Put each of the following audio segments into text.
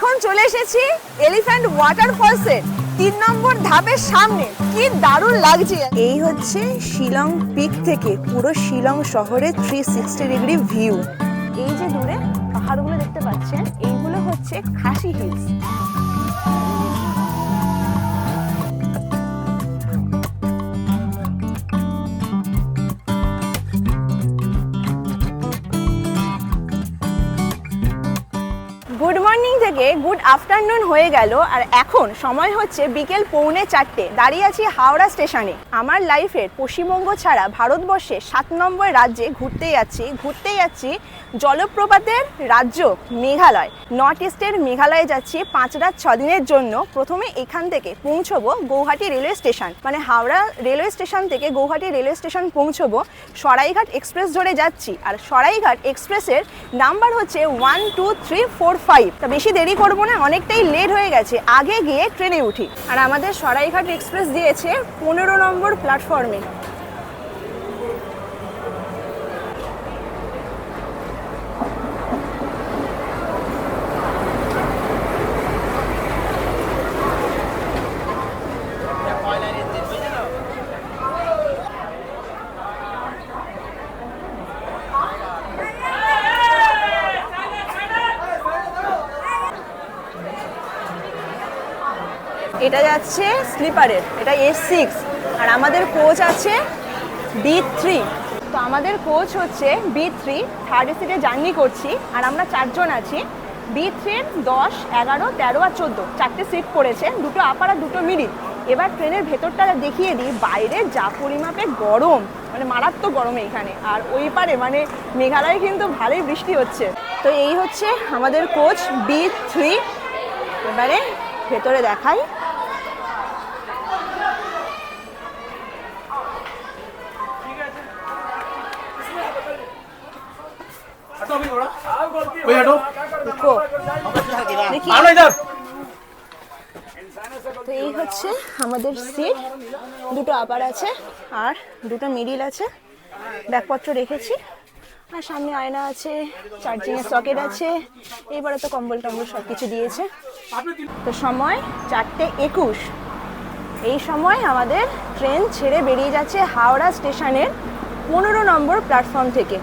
এখন চলে এসেছি এলিফ্যান্ট ওয়াটারফলসের 3 নম্বর ধাপের সামনে। কি দারুণ লাগছে। এই হচ্ছে শিলং পিক থেকে পুরো শিলং শহরের 360 ডিগ্রি ভিউ। এই যে দূরে পাহাড়গুলো দেখতে পাচ্ছেন, এইগুলো হচ্ছে খাসি হিলস। গুড মর্নিং থেকে গুড আফটারনুন হয়ে গেল, আর এখন সময় হচ্ছে বিকেল 3:45। দাঁড়িয়ে আছি হাওড়া স্টেশনে। আমার লাইফের পশ্চিমবঙ্গ ছাড়া ভারতবর্ষে 7 নম্বর রাজ্যে ঘুরতে যাচ্ছি জলপ্রপাতের রাজ্য মেঘালয়। নর্থ ইস্টের মেঘালয়ে যাচ্ছি 5 রাত 6 দিনের জন্য। প্রথমে এখান থেকে পৌঁছবো গৌহাটি রেলওয়ে স্টেশন, মানে হাওড়া রেলওয়ে স্টেশন থেকে গৌহাটি রেলওয়ে স্টেশন পৌঁছবো। সরাইঘাট এক্সপ্রেস ধরে যাচ্ছি, আর সরাইঘাট এক্সপ্রেসের নাম্বার হচ্ছে 1 2 3 4 5। তা বেশি দেরি করবো না, অনেকটাই লেট হয়ে গেছে, আগে গিয়ে ট্রেনে উঠি। আর আমাদের সরাইঘাট এক্সপ্রেস দিয়েছে 15 নম্বর প্ল্যাটফর্মে। এটা যাচ্ছে স্লিপারের, এটা S6, আর আমাদের কোচ আছে B3। তো আমাদের কোচ হচ্ছে B3, থার্ড এসিতে জার্নি করছি, আর আমরা 4 জন আছি। B3-র 10, 11, 13 আর 14 4টে সিট পড়েছে, 2টো আপার আর 2টো মিডিল। এবার ট্রেনের ভেতরটা দেখিয়ে দিই। বাইরে যা পরিমাপে গরম, মানে মারাত্মক গরম এইখানে। আর ওই পারে মানে মেঘালয়ে কিন্তু ভালোই বৃষ্টি হচ্ছে। তো এই হচ্ছে আমাদের কোচ B3। এবারে ভেতরে দেখাই। তো এই হচ্ছে আমাদের সিট, 2টো আপার আছে আর 2টো মিডিল আছে। ব্যাগপত্র রেখেছি, আর সামনে আয়না আছে, চার্জিংয়ের সকেট আছে। এইবারে তো কম্বল টম্বল সব কিছু দিয়েছে। তো সময় 4:21। এই সময় আমাদের ট্রেন ছেড়ে বেরিয়ে যাচ্ছে হাওড়া স্টেশনের 15 নম্বর প্ল্যাটফর্ম থেকে।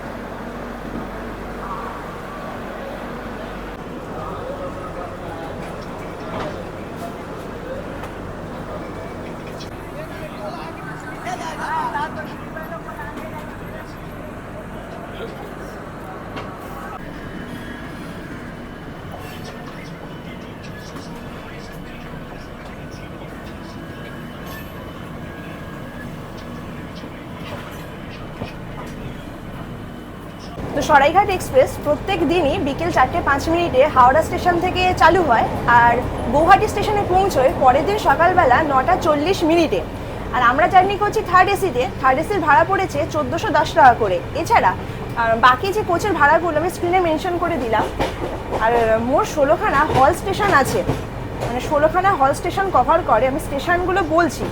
তো সরাইঘাট এক্সপ্রেস প্রত্যেক দিনই বিকেল 4:05 হাওড়া স্টেশন থেকে চালু হয়, আর গৌহাটি স্টেশনে পৌঁছয় পরের দিন সকালবেলা 9:40। আর আমরা জার্নি করছি থার্ড এসিতে। থার্ড এসির ভাড়া পড়েছে 1410 টাকা করে। এছাড়া বাকি যে কোচের ভাড়াগুলো আমি স্ক্রিনে মেনশন করে দিলাম। আর মোট 16খানা হল স্টেশন আছে, মানে 16খানা হল স্টেশন কভার করে। আমি স্টেশনগুলো বলছি।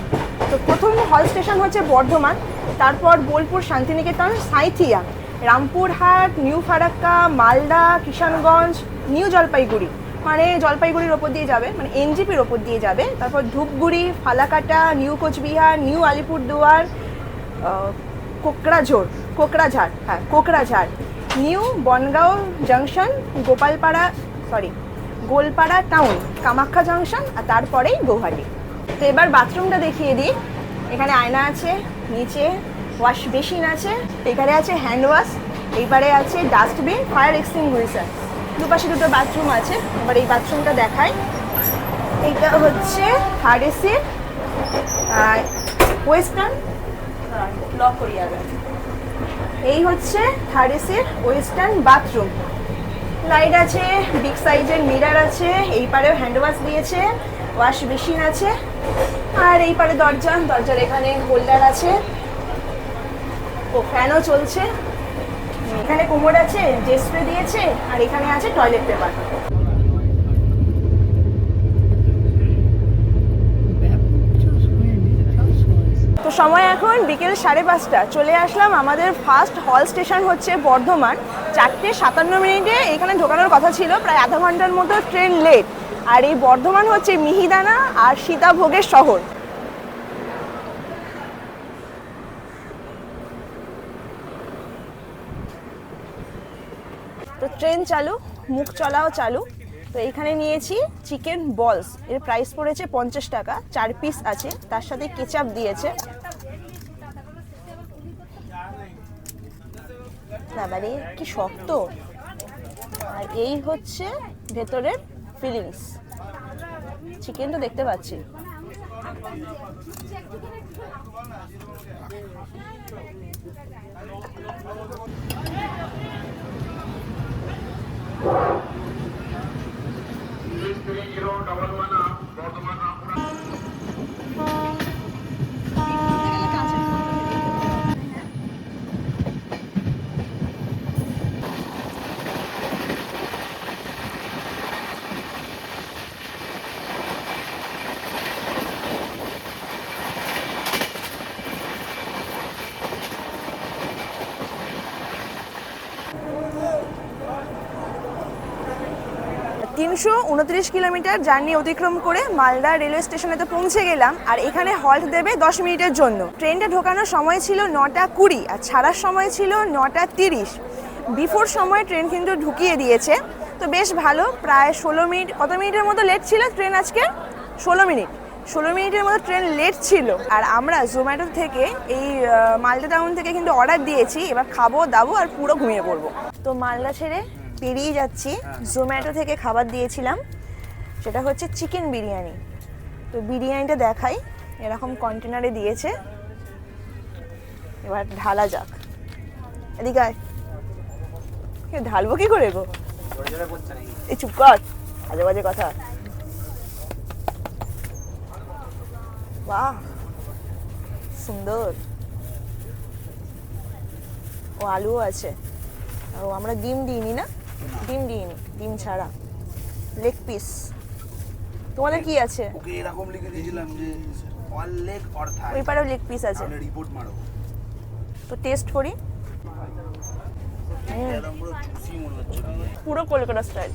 তো প্রথম হল স্টেশন হচ্ছে বর্ধমান, তারপর বোলপুর, শান্তিনিকেতন, সাঁইথিয়া, রামপুরহাট, নিউ ফারাক্কা, মালদা, কিষানগঞ্জ, নিউ জলপাইগুড়ি, মানে জলপাইগুড়ির ওপর দিয়ে যাবে, মানে NGPর ওপর দিয়ে যাবে। তারপর Dhupguri, Falakata, new Coochbehar, new Alipurduar, Kokrajhar, new Bongaigaon junction, Goalpara town, Kamakhya junction, আর তারপরেই গৌহাটি। তো এবার বাথরুমটা দেখিয়ে দিই। এখানে আয়না আছে, নিচে ওয়াশ বেসিন আছে, এখানে আছে হ্যান্ড ওয়াশ, এইবারে আছে ডাস্টবিন, ফায়ার এক্সটিংগুইশার, দুপাশে 2টো বাথরুম আছে। এবার এই বাথরুমটা দেখাই। এইটা হচ্ছে থার্ড এসির ওয়েস্টার্ন, লক করি আগে। এই হচ্ছে থার্ড এসির ওয়েস্টার্ন বাথরুম। লাইট আছে, বিগ সাইজের মিরার আছে, এই পারেও হ্যান্ড ওয়াশ দিয়েছে, ওয়াশ বেসিন আছে, আর এই পারে দরজার এখানে হোল্ডার আছে, ও ফ্যানও চলছে। এখানে কোমোড আছে, জেট স্প্রে দিয়েছে, আর এখানে আছে টয়লেট পেপার। তো সময় এখন বিকেল 5:30। চলে আসলাম, আমাদের ফার্স্ট হল স্টেশন হচ্ছে বর্ধমান। 4:57 এখানে ঢোকানোর কথা ছিল, প্রায় আধা ঘন্টার মতো ট্রেন লেট। আর এই বর্ধমান হচ্ছে মিহিদানা আর সীতাভোগের শহর। তো ট্রেন চালু, মুখ চলাও চালু। তো এখানে নিয়েছি চিকেন বলস, এর প্রাইস পড়েছে 50 টাকা। 4 পিস আছে, তার সাথে কেচাপ দিয়েছে। বাবারে কি শক্ত! আর এই হচ্ছে ভেতরের ফিলিংস। চিকেন তো দেখতে পাচ্ছি। তিনশো 29 কিলোমিটার জার্নি অতিক্রম করে মালদা রেলওয়ে স্টেশনেতে পৌঁছে গেলাম। আর এখানে হল্ট দেবে 10 মিনিটের জন্য। ট্রেনটা ঢোকানোর সময় ছিল 9:20 আর ছাড়ার সময় ছিল 9:30। বিফোর সময় ট্রেন কিন্তু ঢুকিয়ে দিয়েছে, তো বেশ ভালো। প্রায় 16 মিনিট, কত মিনিটের মতো লেট ছিল ট্রেন আজকে? 16 মিনিটের মতো ট্রেন লেট ছিল। আর আমরা জোম্যাটো থেকে এই মালদা টাউন থেকে কিন্তু অর্ডার দিয়েছি, এবার খাবো দাবো আর পুরো ঘুমিয়ে পড়বো। তো মালদা ছেড়ে বেরিয়ে যাচ্ছি। জোম্যাটো থেকে খাবার দিয়েছিলাম, সেটা হচ্ছে চিকেন বিরিয়ানি। তো বিরিয়ানিটা দেখাই, এরকম কন্টেনারে দিয়েছে। এবার ঢালা যাক। এদিকে আয়। ঢালবো কি করে গো? এই চুপ কর, আজে বাজে কথা। বাহ, সুন্দর। ও আলুও আছে। ও আমরা ডিম দিইনি না, ডিম দিইনি, ডিম ছাড়া। Leg piece. তোমাদের কি আছে? ওকে এরকম লিখে দিয়েছিলাম যে অল লেগ অর থাই। ওই পারেও লেগ পিস আছে। আমরা রিপোর্ট মারো। তো টেস্ট করি। একদম পুরো জুসি মনে হচ্ছে, পুরো কলকাতা স্টাইল।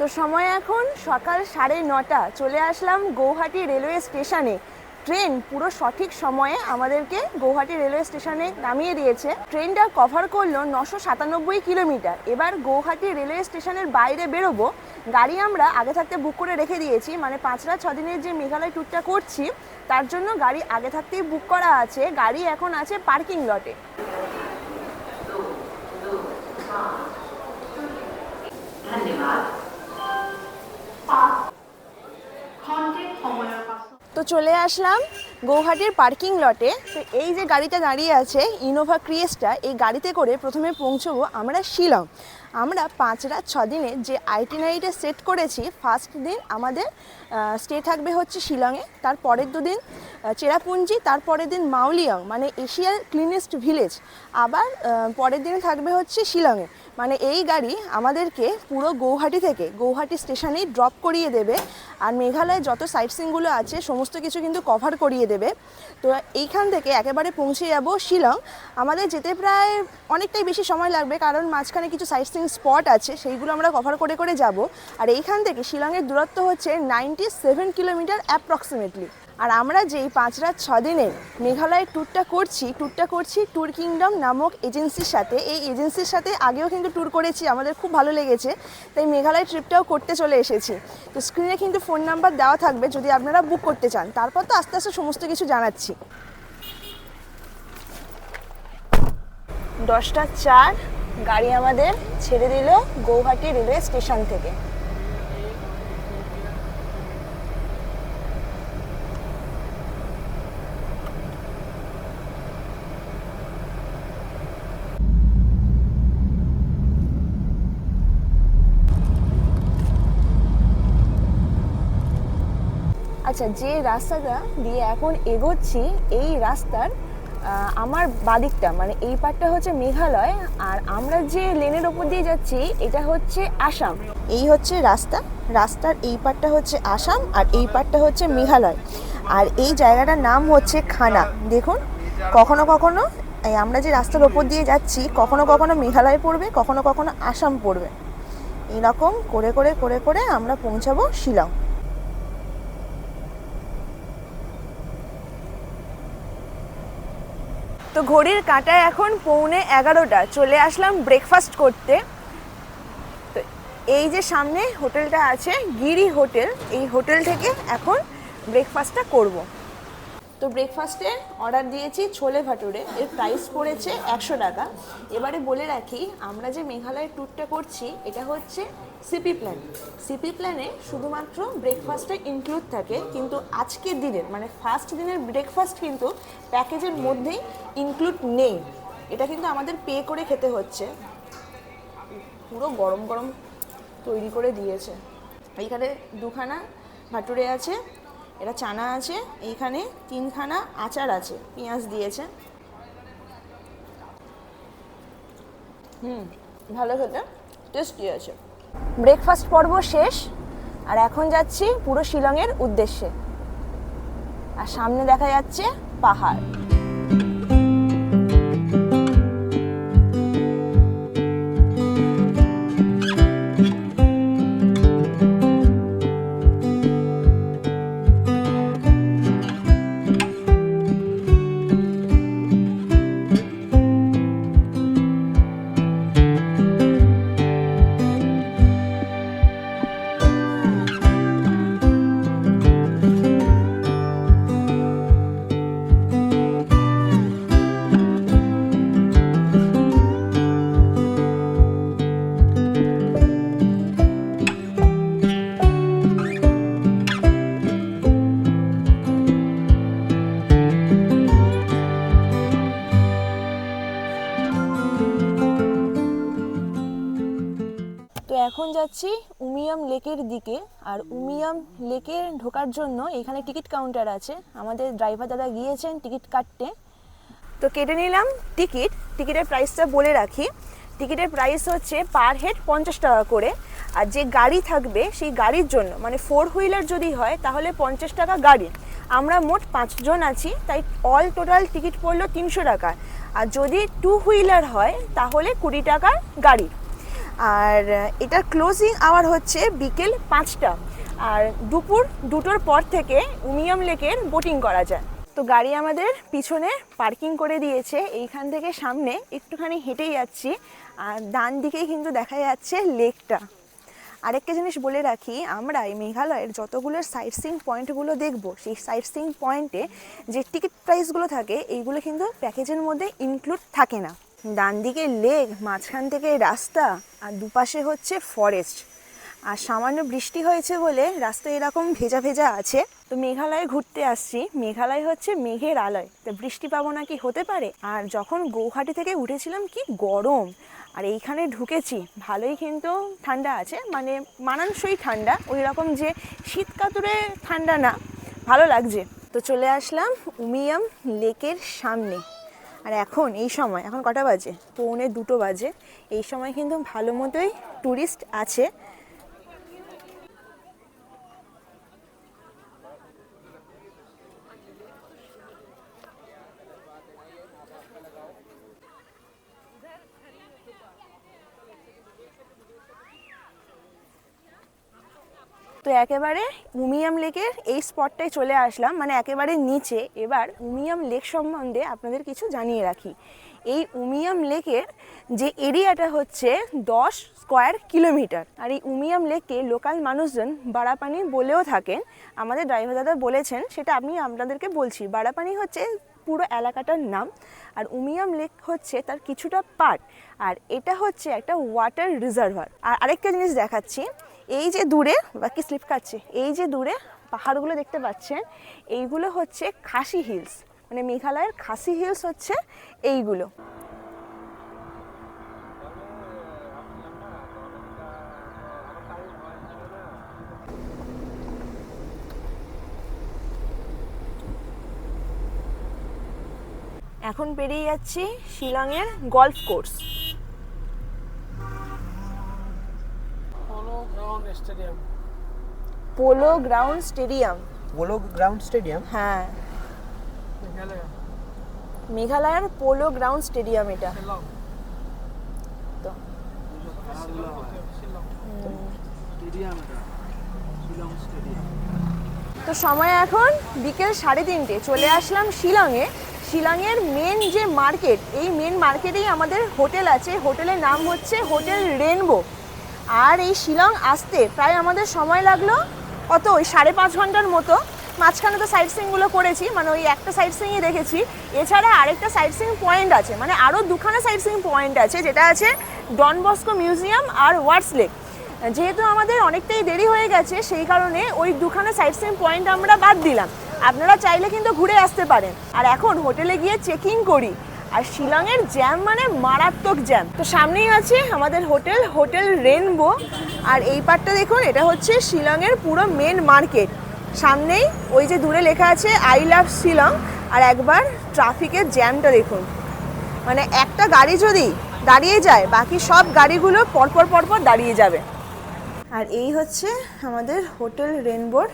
তো সময় এখন সকাল 9:30। চলে আসলাম গৌহাটি রেলওয়ে স্টেশনে। ট্রেন পুরো সঠিক সময়ে আমাদেরকে গৌহাটি রেলওয়ে স্টেশনে নামিয়ে দিয়েছে। ট্রেনটা কভার করলো 997 কিলোমিটার। এবার গৌহাটি রেলওয়ে স্টেশনের বাইরে বেরোবো। গাড়ি আমরা আগে থাকতে বুক করে রেখে দিয়েছি, মানে 5 রাত 6 দিনের যে মেঘালয় ট্যুরটা করছি তার জন্য গাড়ি আগে থাকতেই বুক করা আছে। গাড়ি এখন আছে পার্কিং লটে। তো চলে আসলাম গৌহাটির পার্কিং লটে। তো এই যে গাড়িটা দাঁড়িয়ে আছে ইনোভা ক্রিয়েস্টা, এই গাড়িতে করে প্রথমে পৌঁছবো আমরা শিলং। আমরা 5 রাত 6 দিনে যে আইটিনারিটা সেট করেছি, ফার্স্ট দিন আমাদের স্টে থাকবে হচ্ছে শিলংয়ে, তার পরের দুদিন চেরাপুঞ্জি, তারপরের দিন মাউলিয়ং মানে এশিয়ার ক্লিনেস্ট ভিলেজ, আবার পরের দিনে থাকবে হচ্ছে শিলংয়ে। মানে এই গাড়ি আমাদেরকে পুরো গৌহাটি থেকে গৌহাটি স্টেশনেই ড্রপ করিয়ে দেবে। আর মেঘালয়ে যত সাইট সিনগুলো আছে সমস্ত কিছু কিন্তু কভার করিয়ে দেবে। তো এইখান থেকে একেবারে পৌঁছে যাব শিলং। আমাদের যেতে প্রায় অনেকটাই বেশি সময় লাগবে, কারণ মাঝখানে কিছু সাইট সিন স্পট আছে, সেইগুলো আমরা কভার করে করে যাব। আর এইখান থেকে শিলংয়ের দূরত্ব হচ্ছে 97 কিলোমিটার অ্যাপ্রক্সিমেটলি। আর আমরা যেই 5 রাত 6 দিনের মেঘালয়ের ট্যুরটা করছি ট্যুর কিংডম নামক এজেন্সির সাথে। এই এজেন্সির সাথে আগেও কিন্তু ট্যুর করেছি, আমাদের খুব ভালো লেগেছে, তাই মেঘালয় ট্রিপটাও করতে চলে এসেছি। তো স্ক্রিনে কিন্তু ফোন নাম্বার দেওয়া থাকবে যদি আপনারা বুক করতে চান। তারপর তো আস্তে আস্তে সমস্ত কিছু জানাচ্ছি। 10টা 4 গাড়ি আমাদের ছেড়ে দিল গৌহাটি রেলওয়ে স্টেশন থেকে। আচ্ছা, যে রাস্তাটা দিয়ে এখন এগোচ্ছি এই রাস্তার আমার বাদিকটা মানে এই পার্টটা হচ্ছে মেঘালয়, আর আমরা যে লেনের ওপর দিয়ে যাচ্ছি এটা হচ্ছে আসাম। এই হচ্ছে রাস্তার এই পার্টটা হচ্ছে আসাম আর এই পার্টটা হচ্ছে মেঘালয়। আর এই জায়গাটার নাম হচ্ছে খানা। দেখুন, কখনো কখনো আমরা যে রাস্তার ওপর দিয়ে যাচ্ছি কখনো কখনো মেঘালয় পড়বে, কখনো কখনো আসাম পড়বে। এইরকম করে করে করে করে আমরা পৌঁছাবো শিলং। তো ঘড়ির কাঁটায় এখন 11:15, চলে আসলাম ব্রেকফাস্ট করতে। তো এই যে সামনে হোটেলটা আছে গিরি হোটেল, এই হোটেল থেকে এখন ব্রেকফাস্টটা করব। তো ব্রেকফাস্টে অর্ডার দিয়েছি ছোলে ভাটুরে, এর প্রাইস পড়েছে 100 টাকা। এবারে বলে রাখি, আমরা যে মেঘালয়ের ট্যুরটা করছি এটা হচ্ছে সিপি প্ল্যান। সিপি প্ল্যানে শুধুমাত্র ব্রেকফাস্টটা ইনক্লুড থাকে, কিন্তু আজকের দিনের মানে ফার্স্ট দিনের ব্রেকফাস্ট কিন্তু প্যাকেজের মধ্যেই ইনক্লুড নেই, এটা কিন্তু আমাদের পে করে খেতে হচ্ছে। পুরো গরম গরম তৈরি করে দিয়েছে। এইখানে 2খানা ভাটুরে আছে, এটা চানা আছে, এইখানে 3খানা আচার আছে, পেঁয়াজ দিয়েছে। ভালো খেতে, টেস্টি আছে। ব্রেকফাস্ট পর্ব শেষ, আর এখন যাচ্ছি পুরো শিলংয়ের উদ্দেশ্যে। আর সামনে দেখা যাচ্ছে পাহাড়। এখন যাচ্ছি উমিয়াম লেকের দিকে। আর উমিয়াম লেকে ঢোকার জন্য এখানে টিকিট কাউন্টার আছে, আমাদের ড্রাইভার দাদা গিয়েছেন টিকিট কাটতে। তো কেটে নিলাম টিকিট। টিকিটের প্রাইসটা বলে রাখি, টিকিটের প্রাইস হচ্ছে পার হেড 50 টাকা করে। আর যে গাড়ি থাকবে সেই গাড়ির জন্য মানে 4 হুইলার যদি হয় তাহলে 50 টাকা গাড়ি। আমরা মোট 5 জন আছি, তাই অল টোটাল টিকিট পড়লো 300 টাকা। আর যদি 2 হুইলার হয় তাহলে 20 টাকার গাড়ি। আর এটা ক্লোজিং আওয়ার হচ্ছে বিকেল 5টা, আর দুপুর 2টোর পর থেকে উমিয়াম লেকের বোটিং করা যায়। তো গাড়ি আমাদের পিছনে পার্কিং করে দিয়েছে, এইখান থেকে সামনে একটুখানি হেঁটে যাচ্ছি, আর ডান দিকেই কিন্তু দেখা যাচ্ছে লেকটা। আরেকটা জিনিস বলে রাখি, আমরা এই মেঘালয়ের যতগুলো সাইট সিইং পয়েন্টগুলো দেখব, সেই সাইট সিইং পয়েন্টে যে টিকিট প্রাইসগুলো থাকে এইগুলো কিন্তু প্যাকেজের মধ্যে ইনক্লুড থাকে না। ডান দিকে লেক, মাঝখান থেকে রাস্তা, আর দুপাশে হচ্ছে ফরেস্ট। আর সামান্য বৃষ্টি হয়েছে বলে রাস্তা এরকম ভেজা ভেজা আছে। তো মেঘালয়ে ঘুরতে আসছি, মেঘালয় হচ্ছে মেঘের আলয়, তো বৃষ্টি পাবো না কি হতে পারে। আর যখন গৌহাটি থেকে উঠেছিলাম কি গরম, আর এইখানে ঢুকেছি ভালোই কিন্তু ঠান্ডা আছে, মানে মানানসই ঠান্ডা, ওই রকম যে শীত কাতুরে ঠান্ডা না, ভালো লাগছে। তো চলে আসলাম উমিয়াম লেকের সামনে। আর এখন এই সময়, এখন কটা বাজে? 1:45 বাজে। এই সময় কিন্তু ভালো মতোই ট্যুরিস্ট আছে। তো একেবারে উমিয়াম লেকের এই স্পটটায় চলে আসলাম, মানে একেবারে নিচে। এবার উমিয়াম লেক সম্বন্ধে আপনাদের কিছু জানিয়ে রাখি। এই উমিয়াম লেকের যে এরিয়াটা হচ্ছে 10 স্কোয়ার কিলোমিটার। আর এই উমিয়াম লেককে লোকাল মানুষজন বাড়াপানি বলেও থাকেন। আমাদের ড্রাইভার দাদা বলেছেন, সেটা আমি আপনাদেরকে বলছি। বাড়াপানি হচ্ছে পুরো এলাকাটার নাম। আর উমিয়াম লেক হচ্ছে তার কিছুটা পার্ট, আর এটা হচ্ছে একটা ওয়াটার রিজার্ভার। আর আরেকটা জিনিস দেখাচ্ছি, এই যে দূরে বাকি স্লিপ খাচ্ছে, এই যে দূরে পাহাড়গুলো দেখতে পাচ্ছেন, এইগুলো হচ্ছে খাসি হিলস, মানে মেঘালয়ের খাসি হিলস হচ্ছে এইগুলো। এখন পেরিয়ে যাচ্ছি শিলংয়ের golf course. Polo ground stadium. Polo ground stadium, হ্যাঁ, মেঘালয়ের পোলো গ্রাউন্ড স্টেডিয়াম এটা। তো তো সময় এখন বিকেল 3:30, চলে আসলাম শিলংয়ে। শিলংয়ের মেন যে মার্কেট, এই মেন মার্কেটেই আমাদের হোটেল আছে, হোটেলের নাম হচ্ছে হোটেল রেনবো। আর এই শিলং আসতে প্রায় আমাদের সময় লাগলো কত, ওই 5.5 ঘন্টার মতো। মাঝখানে তো সাইট সিইংগুলো করেছি, মানে ওই একটা সাইট সিইংই দেখেছি। এছাড়া আরেকটা সাইট সিইং পয়েন্ট আছে, মানে আরও দুখানা সাইট সিইং পয়েন্ট আছে, যেটা আছে ডন বস্কো মিউজিয়াম আর ওয়ার্ডস লেক। যেহেতু আমাদের অনেকটাই দেরি হয়ে গেছে, সেই কারণে ওই দুখানা সাইট সিইং পয়েন্ট আমরা বাদ দিলাম। আপনারা চাইলে কিন্তু ঘুরে আসতে পারেন। আর এখন হোটেলে গিয়ে চেকিং করি, আর শিলংয়ের জ্যাম মানে মারাত্মক জ্যাম। তো সামনেই আছে আমাদের হোটেল, হোটেল রেনবো। আর এই পার্টটা দেখুন, এটা হচ্ছে শিলংয়ের পুরো মেন মার্কেট। সামনেই ওই যে দূরে লেখা আছে আই লাভ শিলং। আর একবার ট্রাফিকের জ্যামটা দেখুন, মানে একটা গাড়ি যদি দাঁড়িয়ে যায়, বাকি সব গাড়িগুলো পরপর পরপর দাঁড়িয়ে যাবে। আর এই হচ্ছে আমাদের হোটেল রেনবোর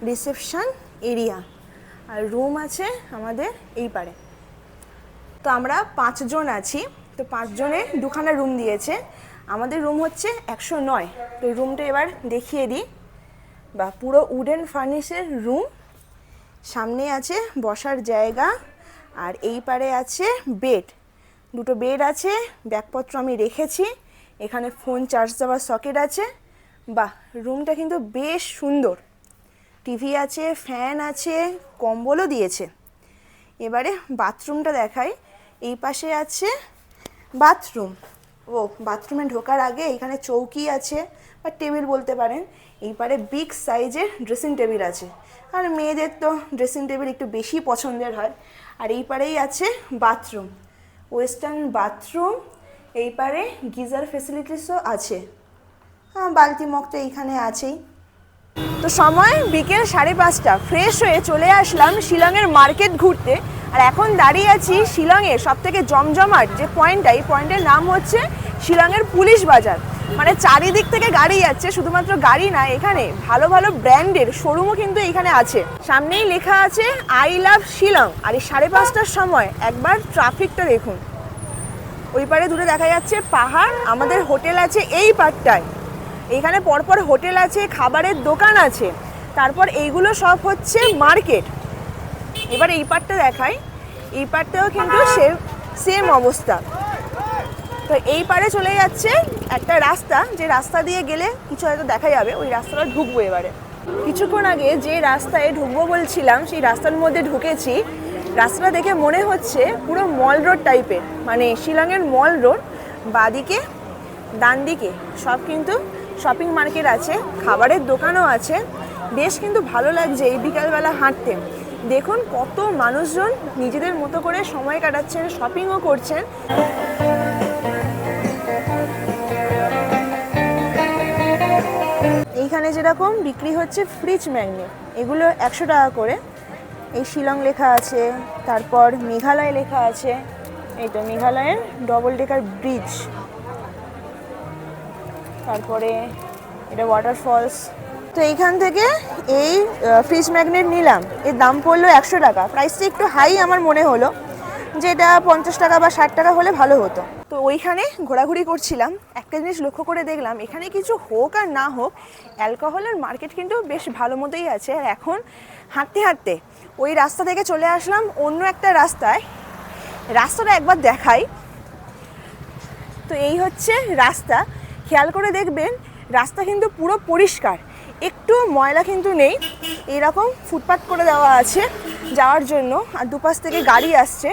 রিসেপশন এরিয়া, আর রুম আছে আমাদের এই পারে। তো আমরা 5 জন আছি, তো 5 জনে দুখানা রুম দিয়েছে। আমাদের রুম হচ্ছে 109। তো রুমটা এবার দেখিয়ে দিই। বা পুরো উডেন ফার্নিশের রুম, সামনে আছে বসার জায়গা, আর এই পারে আছে বেড, দুটো বেড আছে, ব্যাগপত্র আমি রেখেছি। এখানে ফোন চার্জ দেওয়ার সকেট আছে। বাহ, রুমটা কিন্তু বেশ সুন্দর। টিভি আছে, ফ্যান আছে, কম্বলও দিয়েছে। এবারে বাথরুমটা দেখাই। এই পাশে আছে বাথরুম। ও, বাথরুমে ঢোকার আগে এখানে চৌকি আছে বা টেবিল বলতে পারেন। এই পারে বিগ সাইজের ড্রেসিং টেবিল আছে, আর মেয়েদের তো ড্রেসিং টেবিল একটু বেশি পছন্দের হয়। আর এই পারেই আছে বাথরুম, ওয়েস্টার্ন বাথরুম। এই পারে গিজার ফেসিলিটিসও আছে। হ্যাঁ, বালতি মগ তো এইখানে আছেই। তো সময় বিকেল 5:30, ফ্রেশ হয়ে চলে আসলাম শিলংয়ের মার্কেট ঘুরতে। আর এখন দাঁড়িয়ে আছি শিলংয়ের সবথেকে জমজমাট যে পয়েন্টটা, এই পয়েন্টের নাম হচ্ছে শিলংয়ের পুলিশ বাজার। মানে চারিদিক থেকে গাড়ি যাচ্ছে, শুধুমাত্র গাড়ি না, এখানে ভালো ভালো ব্র্যান্ডের শোরুমও কিন্তু এখানে আছে। সামনেই লেখা আছে আই লাভ শিলং। আর এই 5:30টার সময় একবার ট্রাফিকটা দেখুন। ওই পারে দূরে দেখা যাচ্ছে পাহাড়, আমাদের হোটেল আছে এই পাড়টায়। এখানে পরপর হোটেল আছে, খাবারের দোকান আছে, তারপর এইগুলো সব হচ্ছে মার্কেট। এবার এই পার্টটা দেখাই, এই পার্টটাও কিন্তু সেম অবস্থা। তো এই পারে চলে যাচ্ছে একটা রাস্তা, যে রাস্তা দিয়ে গেলে কিছু হয়তো দেখা যাবে, ওই রাস্তাটা ঢুকবো এবারে। কিছুক্ষণ আগে যে রাস্তায় ঢুকবো বলছিলাম, সেই রাস্তার মধ্যে ঢুকেছি। রাস্তাটা দেখে মনে হচ্ছে পুরো মল রোড টাইপের, মানে শিলংয়ের মল রোড। বাঁদিকে ডান দিকে সব কিন্তু শপিং মার্কেট আছে, খাবারের দোকানও আছে। বেশ কিন্তু ভালো লাগছে এই বিকালবেলা হাঁটতে। দেখুন কত মানুষজন নিজেদের মতো করে সময় কাটাচ্ছেন, শপিংও করছেন। এইখানে যেরকম বিক্রি হচ্ছে ফ্রিজ ম্যাগনেট, এগুলো 100 টাকা করে। এই শিলং লেখা আছে, তারপর মেঘালয় লেখা আছে। এই তো মেঘালয়ের ডবল ডেকার ব্রিজ, তারপরে এটা ওয়াটারফলস। তো এইখান থেকে এই ফ্রিজ ম্যাগনেট নিলাম, এর দাম পড়লো 100 টাকা। প্রাইসটা একটু হাই আমার মনে হলো, যে এটা 50 টাকা বা 60 টাকা হলে ভালো হতো। তো ওইখানে ঘোরাঘুরি করছিলাম, একটা জিনিস লক্ষ্য করে দেখলাম, এখানে কিছু হোক আর না হোক, অ্যালকোহলের মার্কেট কিন্তু বেশ ভালো মতোই আছে। আর এখন হাঁটতে হাঁটতে ওই রাস্তা থেকে চলে আসলাম অন্য একটা রাস্তায়। রাস্তাটা একবার দেখাই। তো এই হচ্ছে রাস্তা, খেয়াল করে দেখবেন রাস্তা কিন্তু পুরো পরিষ্কার, একটু ময়লা কিন্তু নেই। এইরকম ফুটপাথ করে দেওয়া আছে, যাওয়ার জন্য, আর দুপাশ থেকে গাড়ি আসছে।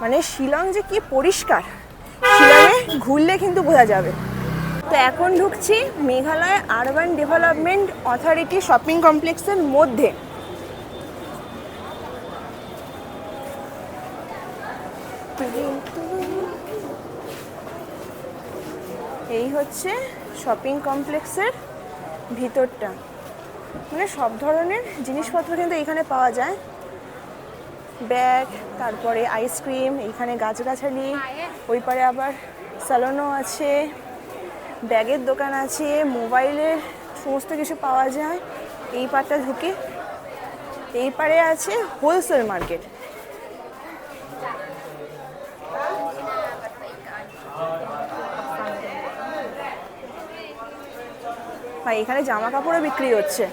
মানে শিলং যে কি পরিষ্কার, শিলংয়ে ঘুরলে কিন্তু বোঝা যাবে। তো এখন ঢুকছি Meghalaya urban development authority shopping কমপ্লেক্সের মধ্যে। এই হচ্ছে শপিং কমপ্লেক্সের ভিতরটা। মানে সব ধরনের জিনিসপত্র কিন্তু এখানে পাওয়া যায়। ব্যাগ, তারপরে আইসক্রিম, এইখানে গাছগাছালি, ওই পারে আবার স্যালনও আছে, ব্যাগের দোকান আছে, মোবাইলের সমস্ত কিছু পাওয়া যায়। এই পারটা ঢুকে এই পারে আছে হোলসেল মার্কেট। আর এখানে জামা কাপড়ও বিক্রি হচ্ছে।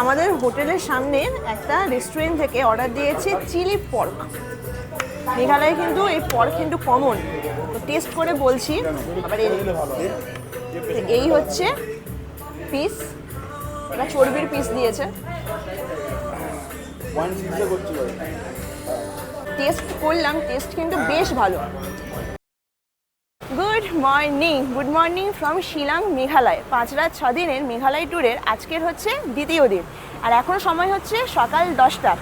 আমাদের হোটেলের সামনে একটা রেস্টুরেন্ট থেকে অর্ডার দিয়েছি চিলি পর্ক। মেঘালয়ে কিন্তু এই পর্ক কিন্তু কমন, তো টেস্ট করে বলছি। আবার এই হচ্ছে পিস, এটা চর্বির পিস দিয়েছে। টেস্ট করলাম, টেস্ট কিন্তু বেশ ভালো। Good morning from Shillong Meghalaya. 5 রাত 6 দিনের মেঘালয় ট্যুরের আজকের হচ্ছে দ্বিতীয় দিন, আর এখন সময় হচ্ছে সকাল 10টা।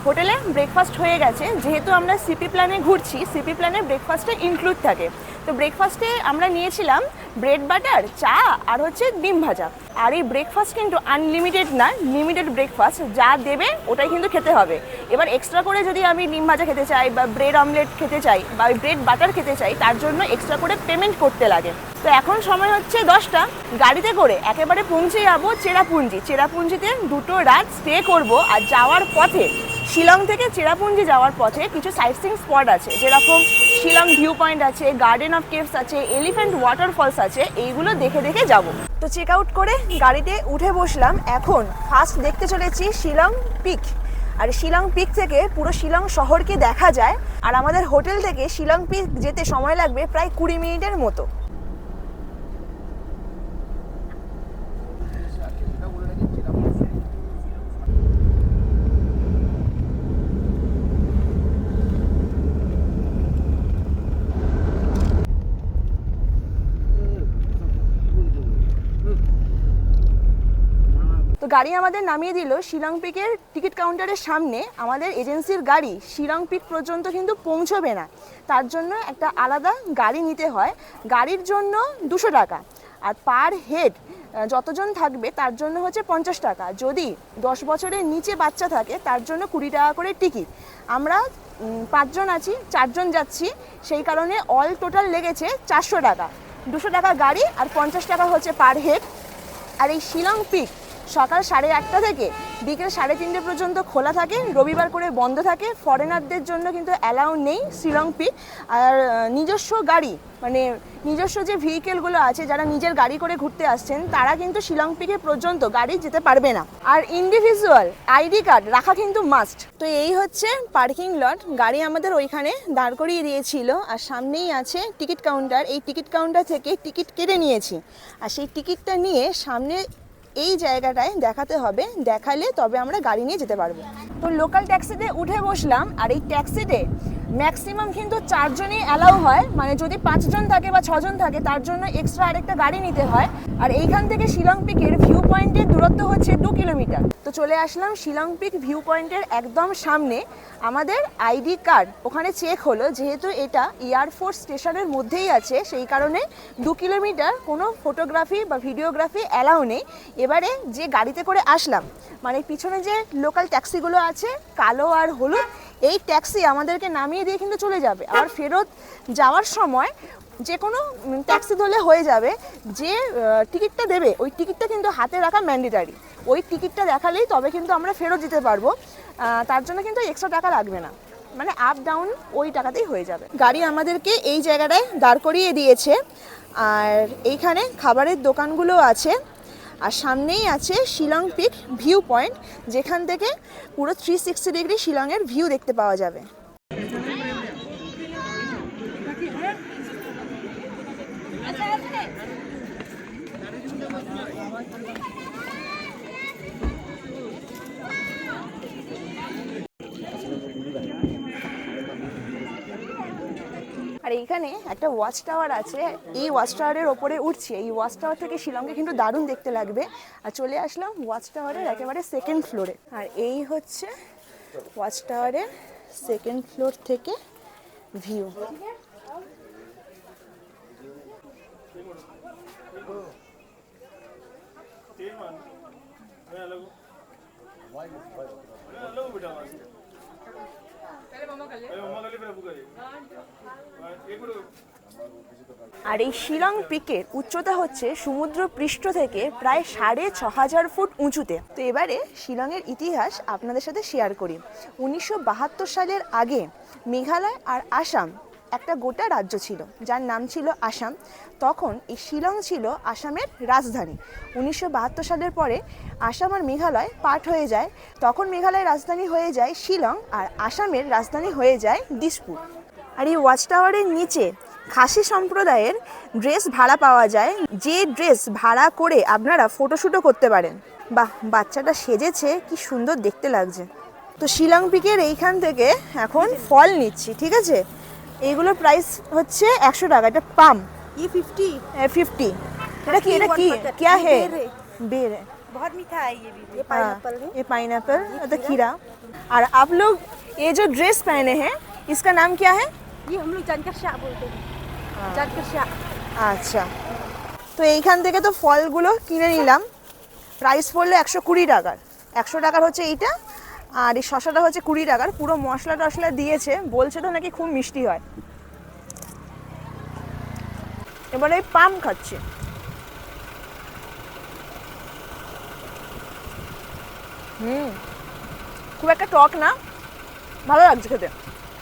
হোটেলে ব্রেকফাস্ট হয়ে গেছে, যেহেতু আমরা সিপি প্ল্যানে ঘুরছি, সিপি প্ল্যানে ব্রেকফাস্টে ইনক্লুড থাকে। তো ব্রেকফাস্টে আমরা নিয়েছিলাম ব্রেড বাটার, চা আর হচ্ছে ডিম ভাজা। আর এই ব্রেকফাস্ট কিন্তু আনলিমিটেড না, লিমিটেড ব্রেকফাস্ট, যা দেবে ওটাই কিন্তু খেতে হবে। এবার এক্সট্রা করে যদি আমি ডিম ভাজা খেতে চাই বা ব্রেড অমলেট খেতে চাই বা ব্রেড বাটার খেতে চাই, তার জন্য এক্সট্রা করে পেমেন্ট করতে লাগে। তো এখন সময় হচ্ছে 10টা, গাড়িতে করে একেবারে পৌঁছে যাবো চেরাপুঞ্জি। চেরাপুঞ্জিতে 2 রাত স্টে করব। আর যাওয়ার পথে, শিলং থেকে চেরাপুঞ্জি যাওয়ার পথে কিছু সাইটসিং স্পট আছে, যেরকম শিলং ভিউ পয়েন্ট আছে, গার্ডেন অফ কেভস আছে, এলিফ্যান্ট ওয়াটারফলস আছে, এইগুলো দেখে দেখে যাব। তো চেক আউট করে গাড়িতে উঠে বসলাম। এখন ফার্স্ট দেখতে চলেছি শিলং পিক। আর শিলং পিক থেকে পুরো শিলং শহরকে দেখা যায়। আর আমাদের হোটেল থেকে শিলং পিক যেতে সময় লাগবে প্রায় 20 মিনিটের মতো। তো গাড়ি আমাদের নামিয়ে দিল শিলং পিকের টিকিট কাউন্টারের সামনে। আমাদের এজেন্সির গাড়ি শিলং পিক পর্যন্ত কিন্তু পৌঁছবে না, তার জন্য একটা আলাদা গাড়ি নিতে হয়। গাড়ির জন্য 200 টাকা, আর পার হেড যতজন থাকবে তার জন্য হচ্ছে 50 টাকা। যদি 10 বছরের নিচে বাচ্চা থাকে তার জন্য 20 টাকা করে টিকিট। আমরা 5 জন আছি, 4 জন যাচ্ছি, সেই কারণে অল টোটাল লেগেছে 400 টাকা। 200 টাকা গাড়ি আর 50 টাকা হচ্ছে পার হেড। আর এই শিলং পিক সকাল 8:30 থেকে বিকেল 3:30 পর্যন্ত খোলা থাকে, রবিবার করে বন্ধ থাকে। ফরেনারদের জন্য কিন্তু অ্যালাউ নেই শিলং পিক। আর নিজস্ব গাড়ি, মানে নিজস্ব যে ভেহিকেলগুলো আছে, যারা নিজের গাড়ি করে ঘুরতে আসছেন, তারা কিন্তু শিলং পিকে পর্যন্ত গাড়ি যেতে পারবে না। আর ইন্ডিভিজুয়াল আইডি কার্ড রাখা কিন্তু মাস্ট। তো এই হচ্ছে পার্কিং লট, গাড়ি আমাদের ওইখানে দাঁড় করিয়ে দিয়েছিল। আর সামনেই আছে টিকিট কাউন্টার। এই টিকিট কাউন্টার থেকে টিকিট কেটে নিয়েছি, আর সেই টিকিটটা নিয়ে সামনে এই জায়গাটায় দেখাতে হবে, দেখালে তবে আমরা গাড়ি নিয়ে যেতে পারবো। তো লোকাল ট্যাক্সিতে উঠে বসলাম। আর এই ট্যাক্সিতে ম্যাক্সিমাম কিন্তু 4 জনই অ্যালাউ হয়, মানে যদি 5 জন থাকে বা 6 জন থাকে তার জন্য এক্সট্রা আরেকটা গাড়ি নিতে হয়। আর এইখান থেকে শিলং পিকের ভিউ পয়েন্টের দূরত্ব হচ্ছে 2 কিলোমিটার। তো চলে আসলাম শিলং পিক ভিউ পয়েন্টের একদম সামনে। আমাদের আইডি কার্ড ওখানে চেক হলো, যেহেতু এটা এয়ারফোর্স স্টেশনের মধ্যেই আছে, সেই কারণে 2 কিলোমিটার কোনো ফটোগ্রাফি বা ভিডিওগ্রাফি অ্যালাউ নেই। এবারে যে গাড়িতে করে আসলাম, মানে পিছনে যে লোকাল ট্যাক্সিগুলো আছে কালো আর হলুদ, এই ট্যাক্সি আমাদেরকে নামিয়ে দিয়ে কিন্তু চলে যাবে। আর ফেরত যাওয়ার সময় যে কোনো ট্যাক্সি ধরলে হয়ে যাবে। যে টিকিটটা দেবে ওই টিকিটটা কিন্তু হাতে রাখা ম্যান্ডেটারি। ওই টিকিটটা দেখালেই তবে কিন্তু আমরা ফেরত দিতে পারবো। তার জন্য কিন্তু এক্সট্রা টাকা লাগবে না, মানে আপ ডাউন ওই টাকাতেই হয়ে যাবে। গাড়ি আমাদেরকে এই জায়গাটায় দাঁড় করিয়ে দিয়েছে। আর এইখানে খাবারের দোকানগুলো আছে। আর সামনেই আছে শিলং পিক ভিউ পয়েন্ট, যেখান থেকে পুরো 360 ডিগ্রি শিলংয়ের ভিউ দেখতে পাওয়া যাবে। আর এইখানে একটা ওয়াচ টাওয়ার আছে, এই ওয়াচ টাওয়ারের ওপরে উঠছি। এই ওয়াচ টাওয়ার থেকে শিলংকে কিন্তু দারুণ দেখতে লাগবে। আর চলে আসলাম ওয়াচ টাওয়ারের একেবারে সেকেন্ড ফ্লোরে। আর এই হচ্ছে ওয়াচ টাওয়ারের সেকেন্ড ফ্লোর থেকে ভিউ। আর এই শিলং পিকের উচ্চতা হচ্ছে সমুদ্র পৃষ্ঠ থেকে প্রায় 6500 ফুট উঁচুতে। তো এবারে শিলংয়ের ইতিহাস আপনাদের সাথে শেয়ার করি। 1972 সালের আগে মেঘালয় আর আসাম একটা গোটা রাজ্য ছিল, যার নাম ছিল আসাম। তখন এই শিলং ছিল আসামের রাজধানী। 1972 সালের পরে আসাম আর মেঘালয় পার্ট হয়ে যায়। তখন মেঘালয়ের রাজধানী হয়ে যায় শিলং, আর আসামের রাজধানী হয়ে যায় দিসপুর। আর এই ওয়াচ টাওয়ারের নিচে খাসি সম্প্রদায়ের ড্রেস ভাড়া পাওয়া যায়, যে ড্রেস ভাড়া করে আপনারা ফটোশ্যুটও করতে পারেন। বাহ, বাচ্চাটা সেজেছে, কি সুন্দর দেখতে লাগছে। তো শিলং পিকের এইখান থেকে এখন ফল নিচ্ছি, ঠিক আছে? এইগুলোর প্রাইস হচ্ছে 100 টাকা। এটা পাম, ये 50 50। এটা কি, এটা কি, क्या है? बेर है, बहुत मीठा है ये भी। ये हाँ, पाइनएप्पल है। ये पाइनएप्पल, तो खीरा। और आप लोग ये जो ड्रेस पहने हैं इसका नाम क्या है? ये हम लोग जानकर शाह बोलते हैं, जानकर शाह। আচ্ছা, তো এইখান থেকে তো ফলগুলো কিনে নিলাম। প্রাইস পড়লো 120 টাকার। 100 টাকার হচ্ছে এইটা, আর এই শসাটা হচ্ছে 20 টাকার। পুরো মশলা টশলা দিয়েছে, বলছে তো নাকি খুব মিষ্টি হয়। এবারে এই পাম খাচ্ছে। খুব একটা টক না, ভালো লাগছে খেতে।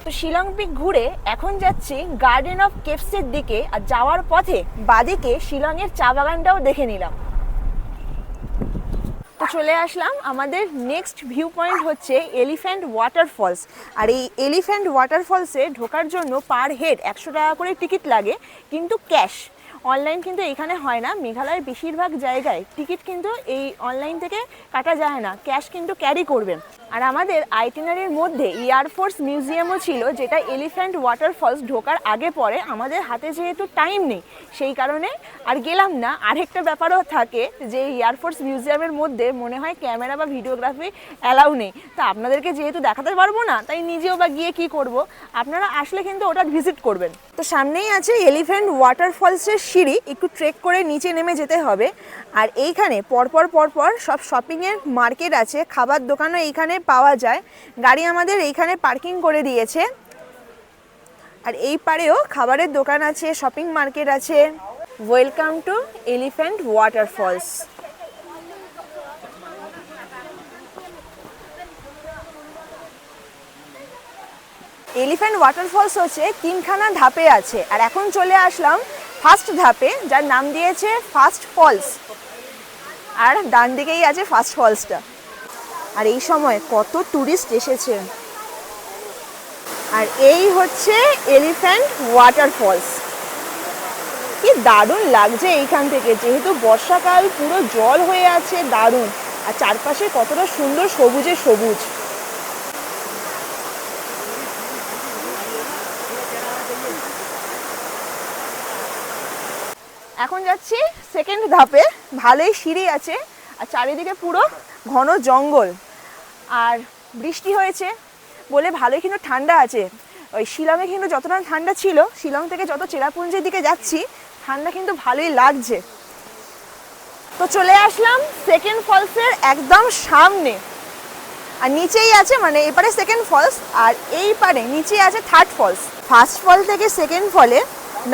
তো শিলং পিক ঘুরে এখন যাচ্ছি গার্ডেন অফ কেভসের দিকে। আর যাওয়ার পথে বাদিকে শিলংয়ের চা বাগানটাও দেখে নিলাম। তো চলে আসলাম, আমাদের নেক্সট ভিউ পয়েন্ট হচ্ছে এলিফ্যান্ট ওয়াটারফলস। আর এই এলিফ্যান্ট ওয়াটারফলসে ঢোকার জন্য পার হেড 100 টাকা করে টিকিট লাগে, কিন্তু ক্যাশ। অনলাইন কিন্তু এখানে হয় না। মেঘালয়ের বেশিরভাগ জায়গায় টিকিট কিন্তু এই অনলাইন থেকে কাটা যায় না, ক্যাশ কিন্তু ক্যারি করবেন। আর আমাদের আইটিনারির মধ্যে এয়ারফোর্স মিউজিয়ামও ছিল, যেটা এলিফ্যান্ট ওয়াটারফলস ঢোকার আগে পরে। আমাদের হাতে যেহেতু টাইম নেই, সেই কারণে আর গেলাম না। আরেকটা ব্যাপারও থাকে যে এয়ারফোর্স মিউজিয়ামের মধ্যে মনে হয় ক্যামেরা বা ভিডিওগ্রাফি অ্যালাউ নেই। তা আপনাদেরকে যেহেতু দেখাতে পারবো না, তাই নিজেও বা গিয়ে কি করব। আপনারা আসলে কিন্তু ওটা ভিজিট করবেন। তো সামনেই আছে এলিফ্যান্ট ওয়াটারফলসের সিঁড়ি, একটু ট্রেক করে নিচে নেমে যেতে হবে। আর এইখানে পরপর সব শপিংয়ের মার্কেট আছে, খাবার দোকানও এইখানে পাওয়া যায়। গাড়ি আমাদের এইখানে পার্কিং করে দিয়েছে। আর এই পারেও খাবারের দোকান আছে, শপিং মার্কেট আছে। Welcome to elephant waterfalls. Elephant waterfalls হচ্ছে 3খানা ধাপে আছে। আর এখন চলে আসলাম ফার্স্ট ধাপে, যার নাম দিয়েছে ফার্স্ট ফলস। আর ডান দিকেই আছে ফার্স্ট ফলসটা। আর এই সময় কত টুরিস্ট এসেছে। আর এই হচ্ছে এলিফ্যান্ট ওয়াটারফলস। কি দারুণ লাগছে এইখান থেকে, যেহেতু বর্ষাকাল, পুরো জল হয়ে আছে, দারুণ। আর চারপাশে কতটা সুন্দর সবুজে সবুজ। এখন যাচ্ছি সেকেন্ড ধাপে। ভালোই সিঁড়ি আছে, আর চারিদিকে পুরো ঘন জঙ্গল। আর বৃষ্টি হয়েছে বলে ভালোই কিন্তু ঠান্ডা আছে। ওই শিলংয়ে কিন্তু যতটা ঠান্ডা ছিল, শিলং থেকে যত চেরাপুঞ্জির দিকে যাচ্ছি, ঠান্ডা কিন্তু ভালোই লাগছে। তো চলে আসলাম সেকেন্ড ফলসের একদম সামনে। আর নিচেই আছে, মানে এপারে সেকেন্ড ফলস, আর এই পারে নিচে আছে থার্ড ফলস। ফার্স্ট ফল থেকে সেকেন্ড ফলে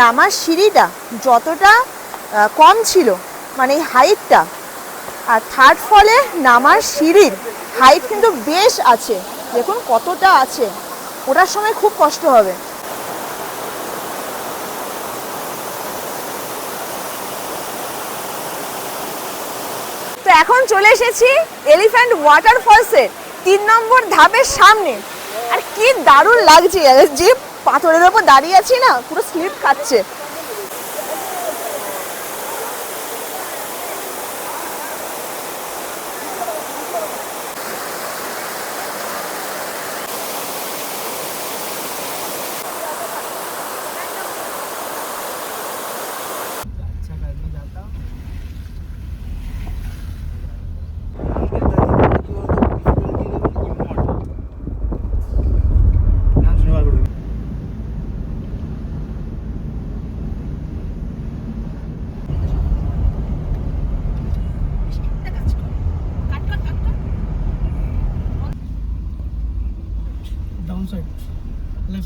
নামার সিঁড়িটা যতটা কম ছিল, মানে হাইটটা, আর থার্ড ফলে নামার সিঁড়ির হাইট কিন্তু বেশ আছে। দেখুন কতটা আছে, ওঠার সময় খুব কষ্ট হবে। তো এখন চলে এসেছি এলিফ্যান্ট ওয়াটারফলসের 3 নম্বর ধাপের সামনে। আর কি দারুণ লাগছে, যে পাথরের ওপর দাঁড়িয়ে আছি না, পুরো স্লিপ খাচ্ছে।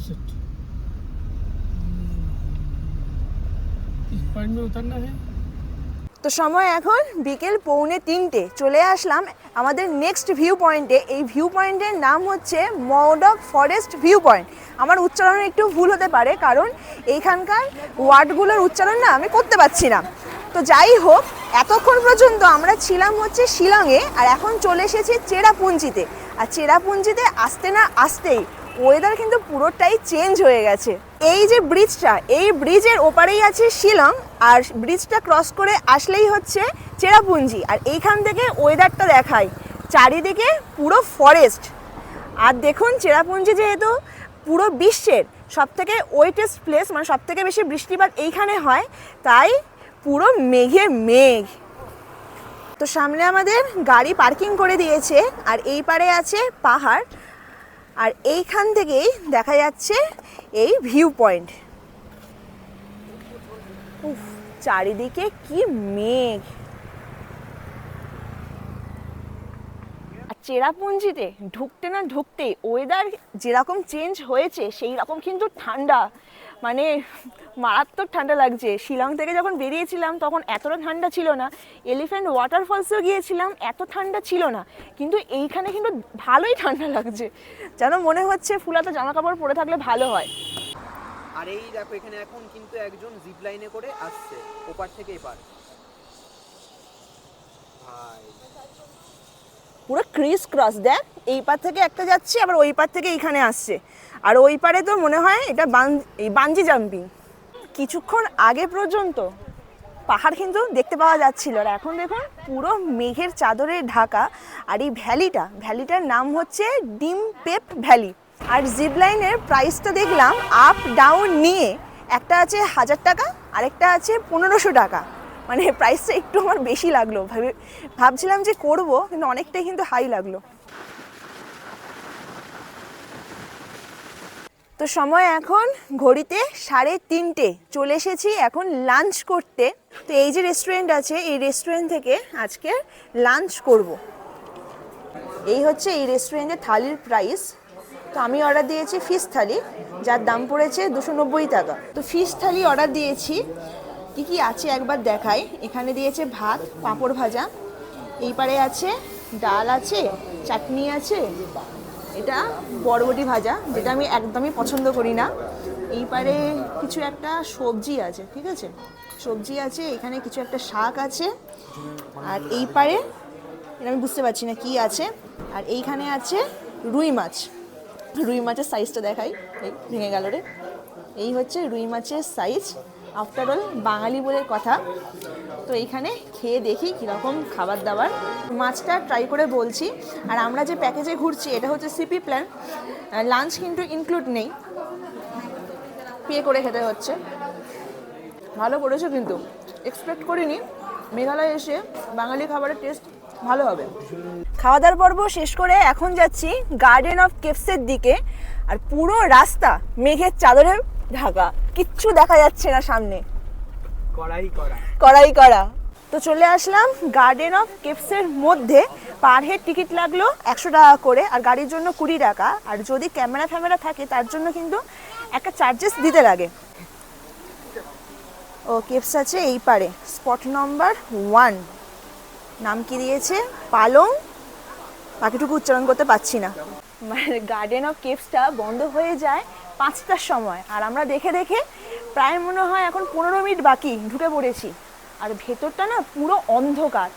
सेट इस पॉइंट में उतरना है। তো সময় এখন বিকেল 2:45 চলে আসলাম আমাদের নেক্সট ভিউ পয়েন্টে। এই ভিউ পয়েন্টের নাম হচ্ছে মৌডক ফরেস্ট ভিউ পয়েন্ট। আমার উচ্চারণ একটু ভুল হতে পারে, কারণ এইখানকার ওয়ার্ডগুলোর উচ্চারণ না আমি করতে পারছি না। তো যাই হোক, এতক্ষণ পর্যন্ত আমরা ছিলাম হচ্ছে শিলংয়ে, আর এখন চলে এসেছি চেরাপুঞ্জিতে। আর চেরাপুঞ্জিতে আসতে না আসতেই ওয়েদার কিন্তু পুরোটাই চেঞ্জ হয়ে গেছে। এই যে ব্রিজটা, এই ব্রিজের ওপারেই আছে শিলং, আর ব্রিজটা ক্রস করে আসলেই হচ্ছে চেরাপুঞ্জি। আর এইখান থেকে ওয়েদারটা দেখায়, চারিদিকে পুরো ফরেস্ট। আর দেখুন, চেরাপুঞ্জি যেহেতু পুরো বিশ্বের সবথেকে ওয়েটেস্ট প্লেস, মানে সবথেকে বেশি বৃষ্টিপাত এইখানে হয়, তাই পুরো মেঘে মেঘ। তো সামনে আমাদের গাড়ি পার্কিং করে দিয়েছে, আর এই পারে আছে পাহাড়, আর এইখান থেকেই দেখা যাচ্ছে এই ভিউ পয়েন্ট। উফ, চারিদিকে কি মেঘ। আর চেরাপুঞ্জিতে ঢুকতে না ঢুকতেই ওয়েদার যেরকম চেঞ্জ হয়েছে সেই রকম কিন্তু ঠান্ডা, মানে মারাত্মক ঠান্ডা লাগছে। শিলং থেকে যখন বেরিয়েছিলাম তখন এতটা ঠান্ডা ছিল না, এলিফ্যান্ট ওয়াটারফলসেও গিয়েছিলাম, এত ঠান্ডা ছিল না, কিন্তু এইখানে কিন্তু ভালোই ঠান্ডা লাগছে, যেন মনে হচ্ছে ফুলাতা জামা কাপড় পরে থাকলে ভালো হয়। আর এই দেখো, এখানে এখন কিন্তু একজন জিপ লাইনে করে আসছে ওপার থেকে এপার। ভাই পুরো ক্রিস ক্রস, দেখ এই পার থেকে একটা যাচ্ছে, আবার ওই পার থেকে এইখানে আসছে, আর ওই পারে তো মনে হয় এটা বানজি জাম্পিং। কিছুক্ষণ আগে পর্যন্ত পাহাড় কিন্তু দেখতে পাওয়া যাচ্ছিল, আর এখন দেখুন পুরো মেঘের চাদরে ঢাকা। আর এই ভ্যালিটার নাম হচ্ছে ডিম পেপ ভ্যালি। আর জিপ লাইনের প্রাইসটা দেখলাম আপ ডাউন নিয়ে, একটা আছে 1000 টাকা, আরেকটা আছে 1500 টাকা। মানে প্রাইসটা একটু আমার বেশি লাগলো, ভাবছিলাম যে করব, কিন্তু অনেকটাই কিন্তু হাই লাগলো। তো সময় এখন ঘড়িতে 3:30, চলে এসেছি এখন লাঞ্চ করতে। তো এই যে রেস্টুরেন্ট আছে, এই রেস্টুরেন্ট থেকে আজকে লাঞ্চ করব। এই হচ্ছে এই রেস্টুরেন্টের থালির প্রাইস। তো আমি অর্ডার দিয়েছি ফিশ থালি, যার দাম পড়েছে 290 টাকা। তো ফিশ থালি অর্ডার দিয়েছি, কি কি আছে একবার দেখাই। এখানে দিয়েছে ভাত, পাঁপড় ভাজা, এই পারে আছে ডাল, আছে চাটনি, আছে এটা বরবটি ভাজা, যেটা আমি একদমই পছন্দ করি না। এই পারে কিছু একটা সবজি আছে, ঠিক আছে, সবজি আছে, এখানে কিছু একটা শাক আছে, আর এই পারে এটা আমি বুঝতে পারছি না কি আছে। আর এইখানে আছে রুই মাছ। রুই মাছের সাইজটা দেখাই, এই ভেঙে গেল রে। এই হচ্ছে রুই মাছের সাইজ। আফটার অল বাঙালি বলে কথা। তো এইখানে খেয়ে দেখি কীরকম খাবার দাবার। মাছটা ট্রাই করে বলছি। আর আমরা যে প্যাকেজে ঘুরছি এটা হচ্ছে সিপি প্ল্যান, লাঞ্চ কিন্তু ইনক্লুড নেই, পে করে খেতে হচ্ছে। ভালো করেছো, কিন্তু এক্সপেক্ট করিনি মেঘালয় এসে বাঙালি খাবারের টেস্ট ভালো হবে। খাওয়া দাওয়ার পর্ব শেষ করে এখন যাচ্ছি গার্ডেন অফ কেভসের দিকে। আর পুরো রাস্তা মেঘের চাদরে ঢাকা, কিচ্ছু দেখা যাচ্ছে না সামনে, কড়াই করা। তো চলে আসলাম গার্ডেন অফ কেভসের মধ্যে। পার হেড টিকিট লাগলো 100 টাকা করে, আর গাড়ির জন্য 20 টাকা। আর যদি ক্যামেরা থাকে তার জন্য কিন্তু একটা চার্জেস দিতে লাগে। ও কেভস আছে এই পারে, স্পট নম্বর 1, নাম কি দিয়েছে পালং, বাকিটুকু উচ্চারণ করতে পারছি না। মানে গার্ডেন অফ কেভসটা বন্ধ হয়ে যায় 5টার সময়, আর আমরা দেখে প্রায় মনে হয় এখন 15 মিনিট বাকি ঢুকে পড়েছি। আর ভেতরটা না পুরো অন্ধকার।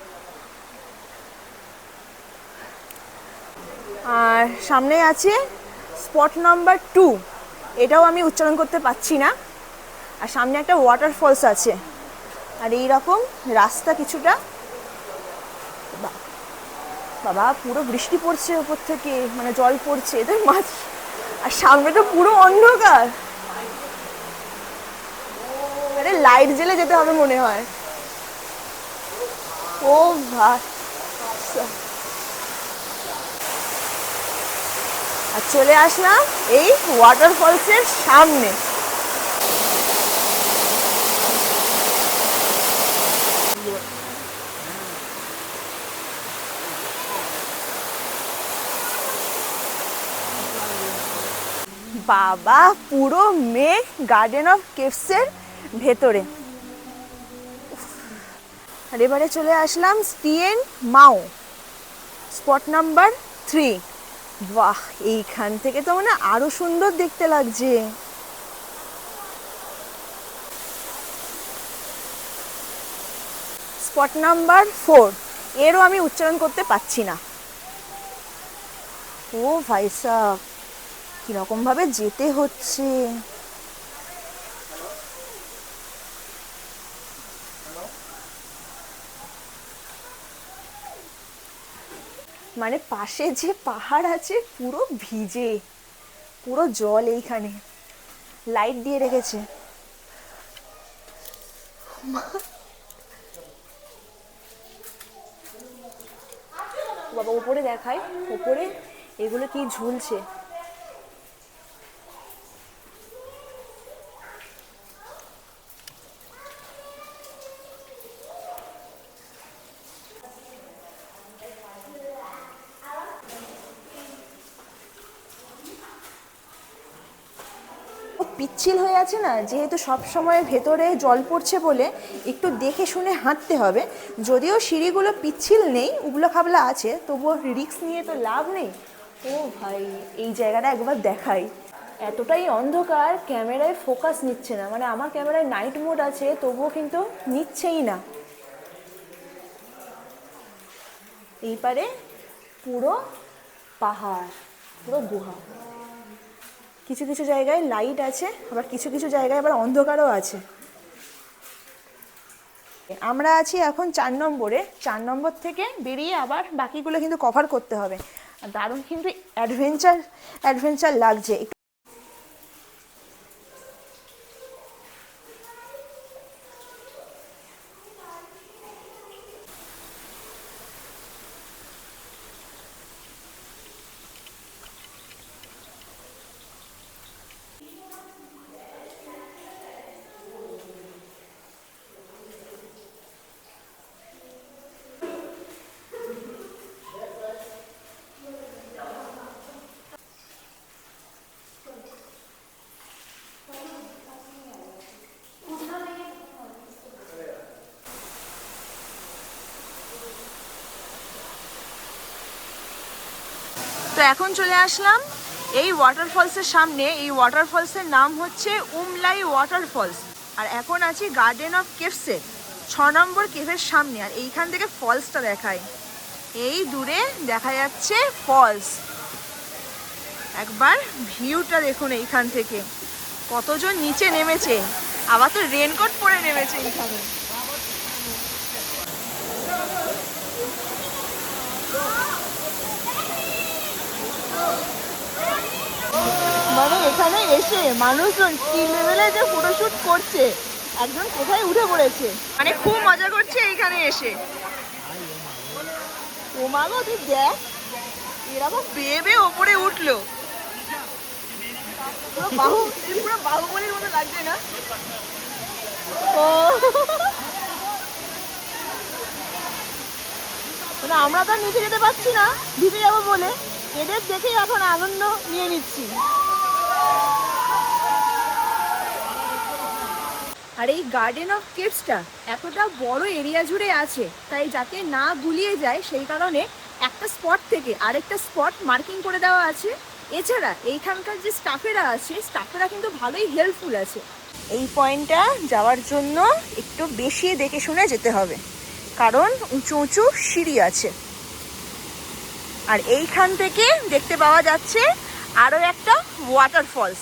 আর সামনে আছে স্পট নাম্বার 2, এটাও আমি উচ্চারণ করতে পারছি না। আর সামনে একটা ওয়াটারফলস আছে। আর এই রকম রাস্তা কিছুটা। বাবা, পুরো বৃষ্টি পড়ছে ওপর থেকে, মানে জল পড়ছে, এদের মাছ। আর সামনে তো পুরো অন্ধকার, আরে লাইট জ্বেলে যেতে হবে মনে হয়। ও ভাই, আর চলে আসলাম এই ওয়াটারফলসের সামনে। বাবা, পুরো মেঘ গার্ডেন অফ কেভসের ভেতরে। আর এবারে চলে আসলাম স্টিয়েন মাও, স্পট নাম্বার 3। বাহ, এইখান থেকে তো মানে আরো সুন্দর দেখতে লাগছে। স্পট নাম্বার 4, এরও আমি উচ্চারণ করতে পারছি না। ও ভাই সাব, কিরকম ভাবে যেতে হচ্ছে। মানে পাশে যে পাহাড় আছে পুরো ভিজে, পুরো জল এইখানে, লাইট দিয়ে রেখেছে। বাবা, উপরে দেখাই, উপরে এগুলো কি ঝুলছে। পিচ্ছিল হয়ে আছে না, যেহেতু সব সময় ভেতরে জল পড়ছে বলে একটু দেখে শুনে হাঁটতে হবে। যদিও সিঁড়িগুলো পিচ্ছিল নেই, উবলা খাবলা আছে, তবুও রিস্ক নিয়ে তো লাভ নেই। ও ভাই, এই জায়গাটা একবার দেখাই। এতটাই অন্ধকার, ক্যামেরায় ফোকাস নিচ্ছে না। মানে আমার ক্যামেরায় নাইট মোড আছে, তবুও কিন্তু নিচ্ছেই না। এই পারে পুরো পাহাড়, পুরো গুহা। কিছু কিছু জায়গায় লাইট আছে, আবার কিছু কিছু জায়গায় আবার অন্ধকারও আছে। আমরা আছি এখন 4 নম্বরে। 4 নম্বর থেকে বেরিয়ে আবার বাকিগুলো কিন্তু কভার করতে হবে। আর দারুণ কিন্তু অ্যাডভেঞ্চার লাগছে। তো এখন চলে আসলাম এই ওয়াটারফলসের সামনে। এই ওয়াটারফলসের নাম হচ্ছে উমলাই ওয়াটারফলস। আর এখন আছি গার্ডেন অফ কেভসে 6 নম্বর কেভের সামনে। আর এইখান থেকে ফলসটা দেখায়, এই দূরে দেখা যাচ্ছে ফলস। একবার ভিউটা দেখুন এইখান থেকে, কতজন নিচে নেমেছে। আবার তো রেনকোট পরে নেমেছে এইখানে। মানে এখানে এসে মানুষজন কি লেভেলে যে ফটোশুট করছে, একজন কোথায় উঠে পড়েছে, মানে খুব মজা করছে এইখানে এসে। ও মা গো, তুই দেখ, এরা বেয়ে বেয়ে ওপরে উঠলো। পুরো বাহুবলীর মতো লাগছে না? ও মানে আমরা তো নিচে যেতে পারছি না, ভিজে যাবো বলে। এদের দেখেই এখন আনন্দ নিয়ে নিচ্ছি। আর এই গার্ডেন অফ কেভসটা এতটা বড় এরিয়া জুড়ে আছে, তাই যাতে না গুলিয়ে যায় সেই কারণে একটা স্পট থেকে আরেকটা স্পট মার্কিং করে দেওয়া আছে। এছাড়া এইখানকার যে স্টাফেরা আছে, স্টাফেরা কিন্তু ভালোই হেল্পফুল আছে। এই পয়েন্টটা যাওয়ার জন্য একটু বেশি দেখে শুনে যেতে হবে, কারণ উঁচু উঁচু সিঁড়ি আছে। আর এইখান থেকে দেখতে পাওয়া যাচ্ছে আরও একটা ওয়াটারফলস।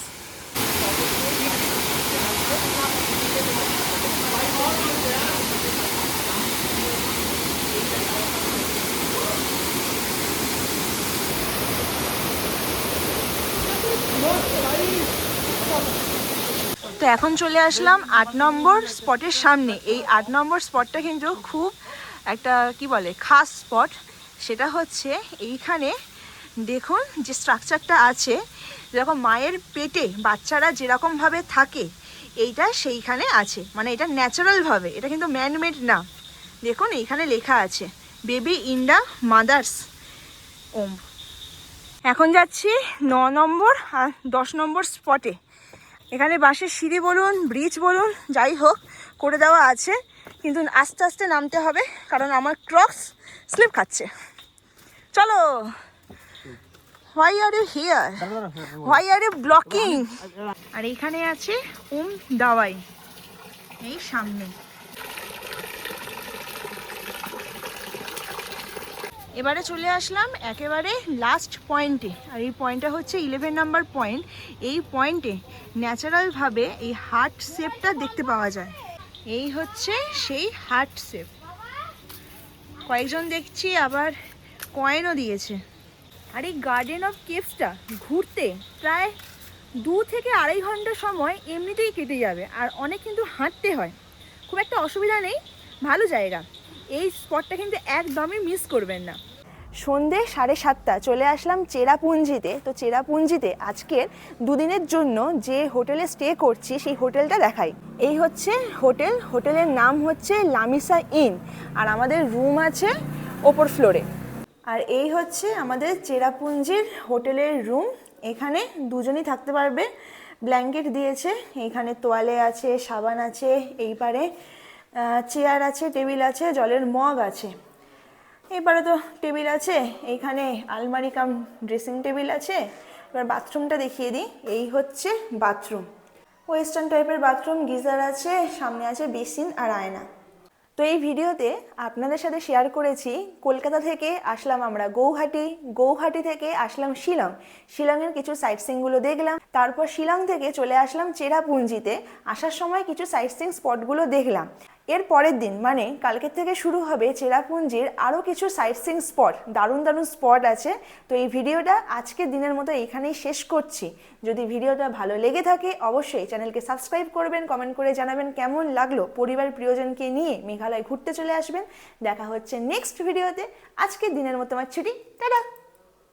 তো এখন চলে আসলাম 8 নম্বর স্পটের সামনে। এই 8 নম্বর স্পটটা কিন্তু খুব একটা কি বলে খাস স্পট। সেটা হচ্ছে এইখানে দেখুন যে স্ট্রাকচারটা আছে, যেরকম মায়ের পেটে বাচ্চারা যেরকমভাবে থাকে এইটা সেইখানে আছে। মানে এটা ন্যাচারালভাবে, এটা কিন্তু ম্যানমেড না। দেখুন এইখানে লেখা আছে বেবি ইন দ্য মাদার্স ওম। এখন যাচ্ছি 9 নম্বর আর 10 নম্বর স্পটে। এখানে বাসের সিঁড়ি বলুন, ব্রিজ বলুন, যাই হোক করে দেওয়া আছে, কিন্তু আস্তে আস্তে নামতে হবে কারণ আমার ক্রক্স স্লিপ খাচ্ছে। চলো। Why are you here? Why are you blocking? আর এখানে আছে দাওয়াই, এই সামনে। এবারে চলে আসলাম একেবারে লাস্ট পয়েন্টে, আর এই পয়েন্টটা হচ্ছে 11 নাম্বার পয়েন্ট। এই পয়েন্টে ন্যাচারালভাবে এই হার্ট শেপটা দেখতে পাওয়া যায়। এই হচ্ছে সেই হার্ট শেপ। কয়েকজন দেখছি আবার কয়েনও দিয়েছে। আর এই গার্ডেন অফ কেভসটা ঘুরতে প্রায় 2 থেকে 2.5 ঘন্টা সময় এমনিতেই কেটে যাবে, আর অনেক কিন্তু হাঁটতে হয়, খুব একটা অসুবিধা নেই, ভালো জায়গা। এই স্পটটা কিন্তু একদমই মিস করবেন না। সন্ধে 7:30 চলে আসলাম চেরাপুঞ্জিতে। তো চেরাপুঞ্জিতে আজকের 2 দিনের জন্য যে হোটেলে স্টে করছি সেই হোটেলটা দেখাই। এই হচ্ছে হোটেল, হোটেলের নাম হচ্ছে লামিসা ইন, আর আমাদের রুম আছে ওপর ফ্লোরে। আর এই হচ্ছে আমাদের চেরাপুঞ্জির হোটেলের রুম। এখানে দুজনই থাকতে পারবে, ব্ল্যাঙ্কেট দিয়েছে, এখানে তোয়ালে আছে, সাবান আছে, এই পারে চেয়ার আছে, টেবিল আছে, জলের মগ আছে, এইবারে তো টেবিল আছে, এইখানে আলমারি কাম ড্রেসিং টেবিল আছে। এবার বাথরুমটা দেখিয়ে দিই। এই হচ্ছে বাথরুম, ওয়েস্টার্ন টাইপের বাথরুম, গিজার আছে, সামনে আছে বেসিন আর আয়না। তো এই ভিডিওতে আপনাদের সাথে শেয়ার করেছি কলকাতা থেকে আসলাম আমরা গৌহাটি, গৌহাটি থেকে আসলাম শিলং, শিলংয়ের কিছু সাইট সিইংগুলো দেখলাম, তারপর শিলং থেকে চলে আসলাম চেরাপুঞ্জিতে। আসার সময় কিছু সাইট সিইং স্পটগুলো দেখলাম। এর পরের দিন মানে কালকের থেকে শুরু হবে চেরাপুঞ্জির আরও কিছু সাইট সিইং স্পট, দারুণ দারুণ স্পট আছে। তো এই ভিডিওটা আজকের দিনের মতো এখানেই শেষ করছি। যদি ভিডিওটা ভালো লেগে থাকে অবশ্যই চ্যানেলকে সাবস্ক্রাইব করবেন, কমেন্ট করে জানাবেন কেমন লাগলো। পরিবার প্রিয়জনকে নিয়ে মেঘালয় ঘুরতে চলে আসবেন। দেখা হচ্ছে নেক্সট ভিডিওতে। আজকের দিনের মতো আমার ছুটি, টাটা।